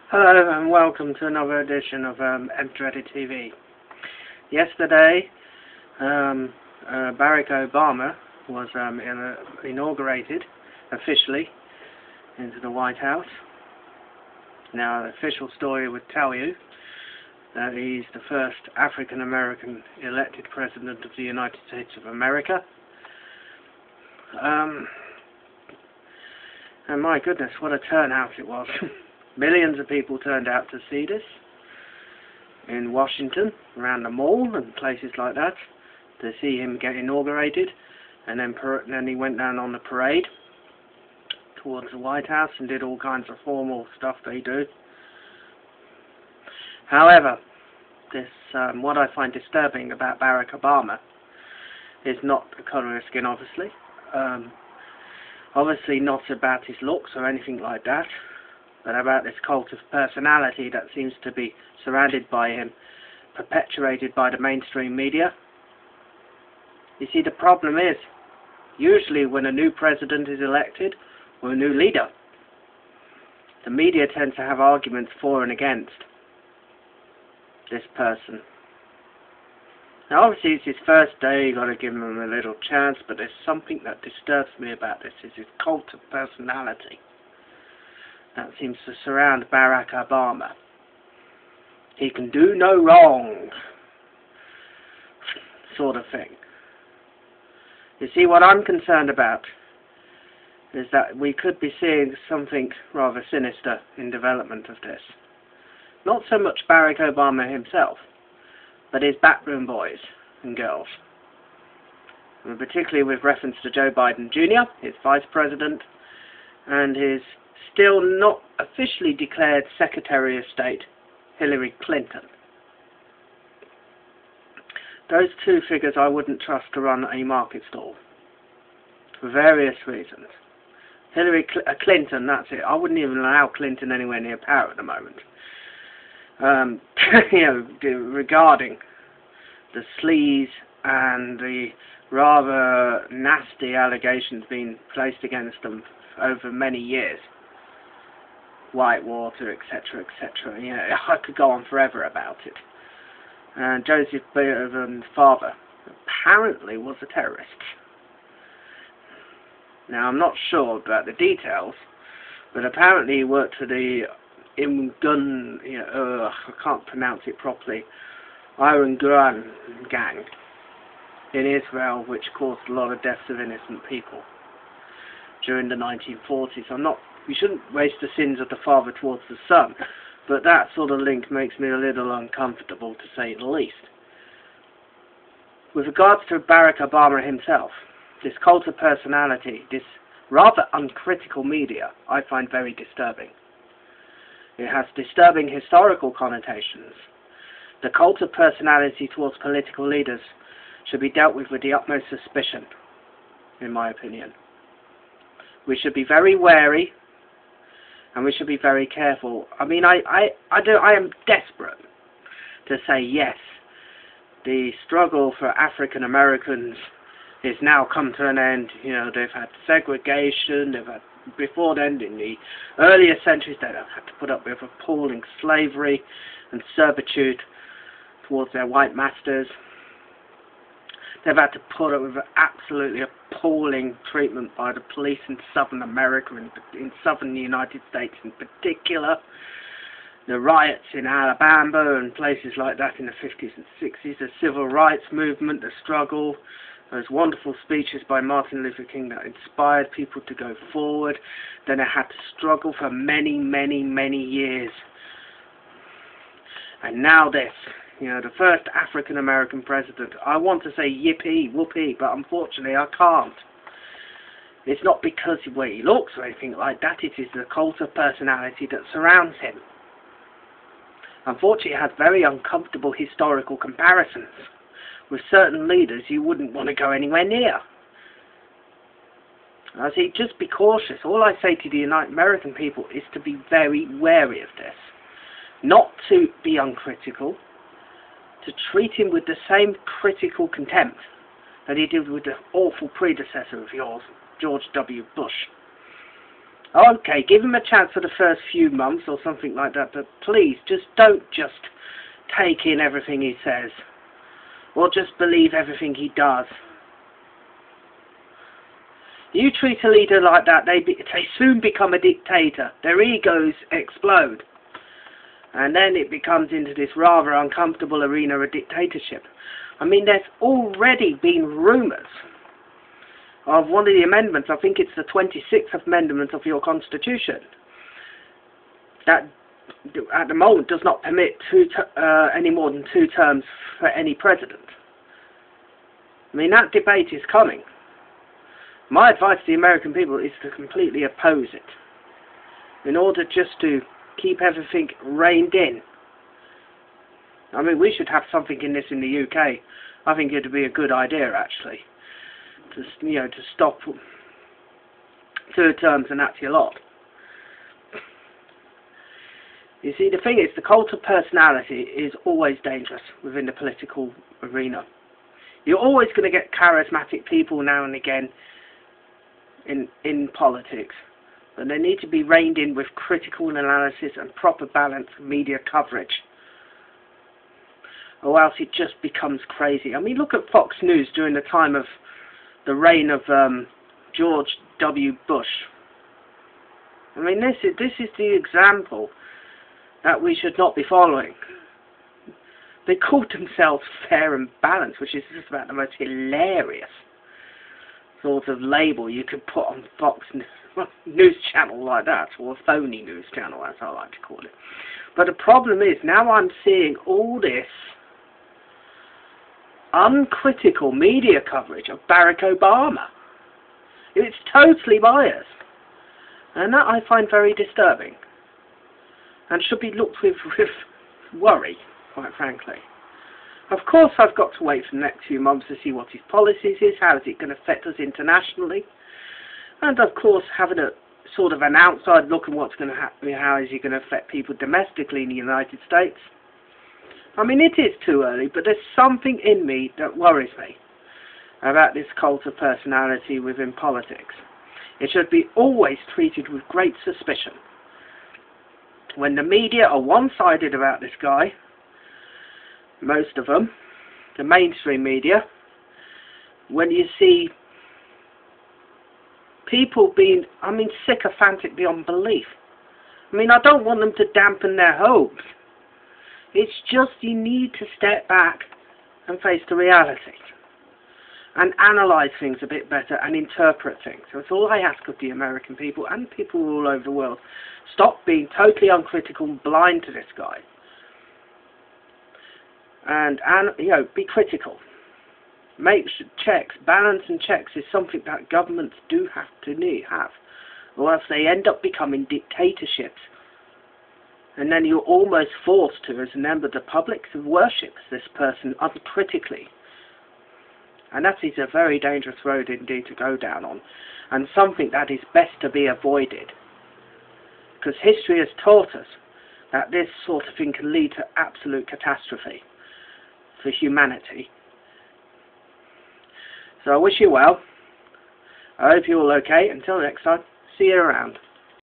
Hello and welcome to another edition of Dreaded TV. Yesterday, Barack Obama was inaugurated officially into the White House. Now, the official story would tell you that he's the first African American elected President of the United States of America. And my goodness, what a turnout it was. Millions of people turned out to see this in Washington, around the mall and places like that, to see him get inaugurated. And then he went down on the parade towards the White House and did all kinds of formal stuff they do. However, what I find disturbing about Barack Obama is not the colour of his skin, obviously. Obviously not about his looks or anything like that, but about this cult of personality that seems to be surrounded by him, perpetuated by the mainstream media. You see, the problem is, usually when a new president is elected, or a new leader, the media tends to have arguments for and against this person. Now obviously it's his first day, you've got to give him a little chance, but there's something that disturbs me about this, is his cult of personality that seems to surround Barack Obama. He can do no wrong, sort of thing. You see, what I'm concerned about is that we could be seeing something rather sinister in development of this. Not so much Barack Obama himself, but his backroom boys and girls. And particularly with reference to Joe Biden Jr., his vice president, and his still not officially declared Secretary of State, Hillary Clinton. Those two figures I wouldn't trust to run a market stall, for various reasons. Hillary Clinton, that's it. I wouldn't even allow Clinton anywhere near power at the moment. Regarding the sleaze and the rather nasty allegations being placed against them over many years, Whitewater, etc., etc. I could go on forever about it. And Joseph Biden's father apparently was a terrorist. Now, I'm not sure about the details, but apparently he worked for the gun, I can't pronounce it properly, Iron Gun gang in Israel, which caused a lot of deaths of innocent people during the 1940s. We shouldn't waste the sins of the father towards the son, but that sort of link makes me a little uncomfortable, to say the least. With regards to Barack Obama himself, this cult of personality, this rather uncritical media, I find very disturbing. It has disturbing historical connotations. The cult of personality towards political leaders should be dealt with the utmost suspicion, in my opinion. We should be very wary, and we should be very careful. I mean, I am desperate to say yes, the struggle for African Americans has now come to an end. They've had segregation, they've had, before then, in the earlier centuries, they've had to put up with appalling slavery and servitude towards their white masters. They've had to put up with absolutely appalling treatment by the police in Southern America, in Southern United States in particular. The riots in Alabama and places like that in the 50s and 60s, the civil rights movement, the struggle, those wonderful speeches by Martin Luther King that inspired people to go forward. Then they had to struggle for many, many, many years. And now this. The first African-American president. I want to say yippee, whoopee, but unfortunately I can't. It's not because of the way he looks or anything like that, it is the cult of personality that surrounds him. Unfortunately, it has very uncomfortable historical comparisons with certain leaders you wouldn't want to go anywhere near. I say, just be cautious. All I say to the American people is to be very wary of this. Not to be uncritical, to treat him with the same critical contempt that he did with the awful predecessor of yours, George W. Bush. Okay, give him a chance for the first few months or something like that, but please, don't just take in everything he says, or just believe everything he does. You treat a leader like that, they soon become a dictator. Their egos explode. And then it becomes into this rather uncomfortable arena of dictatorship. I mean, there's already been rumours of one of the amendments, I think it's the 26th amendment of your Constitution, that at the moment does not permit any more than 2 terms for any president. I mean, that debate is coming. My advice to the American people is to completely oppose it, in order just to keep everything reined in. I mean, we should have something in this in the UK. I think it would be a good idea, actually, to stop 2 terms and that's your lot. You see, the thing is, the cult of personality is always dangerous within the political arena. You're always going to get charismatic people now and again in politics, but they need to be reined in with critical analysis and proper balanced media coverage, or else it just becomes crazy. I mean, look at Fox News during the time of the reign of George W. Bush. I mean, this is the example that we should not be following. They called themselves Fair and Balanced, which is just about the most hilarious sort of label you could put on Fox News channel like that, or a phony news channel, as I like to call it. But the problem is, now I'm seeing all this uncritical media coverage of Barack Obama. It's totally biased, and that I find very disturbing, and should be looked with worry, quite frankly. Of course, I've got to wait for the next few months to see what his policies is, how is it going to affect us internationally, and of course having a sort of an outside look at what's going to happen, how is it going to affect people domestically in the United States. I mean, it is too early, but there's something in me that worries me about this cult of personality within politics. It should be always treated with great suspicion. When the media are one-sided about this guy, most of them, the mainstream media, when you see people being, I mean, sycophantic beyond belief. I mean, I don't want them to dampen their hopes. It's just you need to step back and face the reality and analyse things a bit better and interpret things. That's all I ask of the American people and people all over the world. Stop being totally uncritical and blind to this guy. And you know, be critical. Make checks. Balance and checks is something that governments do have to have, or else they end up becoming dictatorships. And then you're almost forced to, as a member of the public, to worship this person uncritically. And that is a very dangerous road indeed to go down on, and something that is best to be avoided. Because history has taught us that this sort of thing can lead to absolute catastrophe for humanity. So I wish you well. I hope you're all okay. Until next time, see you around.